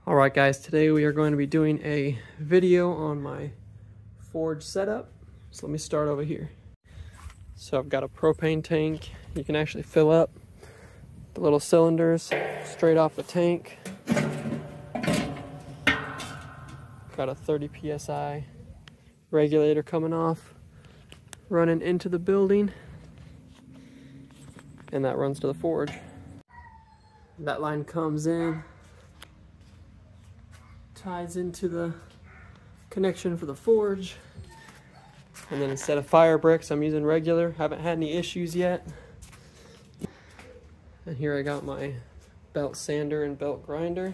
Alright guys, today we are going to be doing a video on my forge setup. So let me start over here. So I've got a propane tank. You can actually fill up the little cylinders straight off the tank. Got a 30 psi regulator coming off, running into the building, and that runs to the forge. That line comes in, ties into the connection for the forge, and then instead of fire bricks I'm using regular. Haven't had any issues yet. And here I got my belt sander and belt grinder.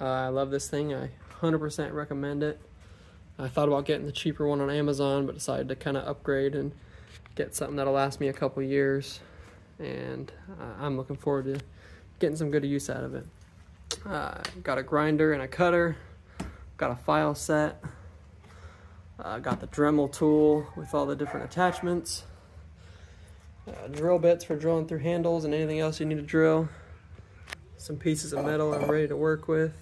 I love this thing. I 100% recommend it. I thought about getting the cheaper one on Amazon, but decided to kind of upgrade and get something that'll last me a couple years, and I'm looking forward to getting some good use out of it. Got a grinder and a cutter, got a file set, got the Dremel tool with all the different attachments, drill bits for drilling through handles and anything else you need to drill, some pieces of metal I'm ready to work with,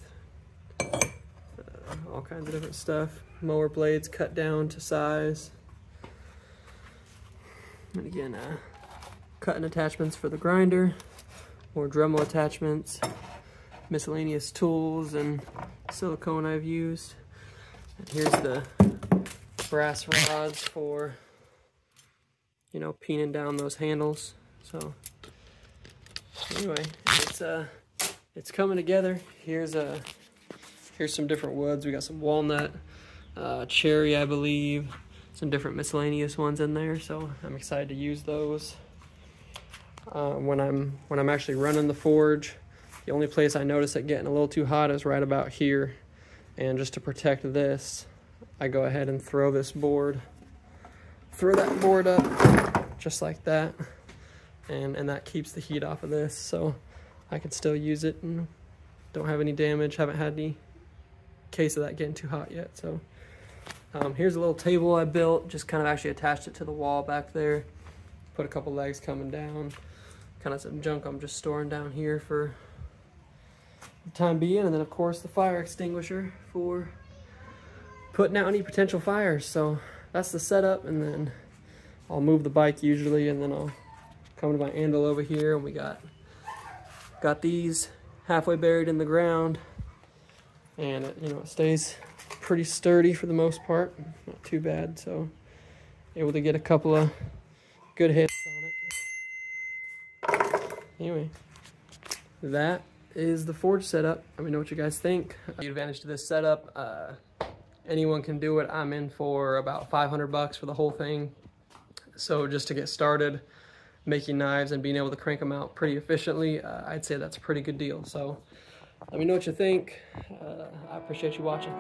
all kinds of different stuff, mower blades cut down to size, and again cutting attachments for the grinder, more Dremel attachments, miscellaneous tools and silicone I've used. And here's the brass rods for, you know, peening down those handles. So anyway, it's coming together. Here's some different woods. We got some walnut, cherry, I believe, some different miscellaneous ones in there. So I'm excited to use those when I'm actually running the forge. The only place I notice it getting a little too hot is right about here. And just to protect this, I go ahead and throw that board up just like that. And that keeps the heat off of this, so I can still use it and don't have any damage. Haven't had any case of that getting too hot yet. So here's a little table I built, just kind of actually attached it to the wall back there. Put a couple legs coming down, kind of some junk I'm just storing down here for the time being, and then of course the fire extinguisher for putting out any potential fires. So that's the setup, and then I'll move the bike usually, and then I'll come to my anvil over here, and we got these halfway buried in the ground, and it stays pretty sturdy for the most part, not too bad. So able to get a couple of good hits on it. Anyway, that is the forge setup. Let me know what you guys think. The advantage to this setup, anyone can do it. I'm in for about $500 for the whole thing. So just to get started making knives and being able to crank them out pretty efficiently, I'd say that's a pretty good deal. So let me know what you think. I appreciate you watching.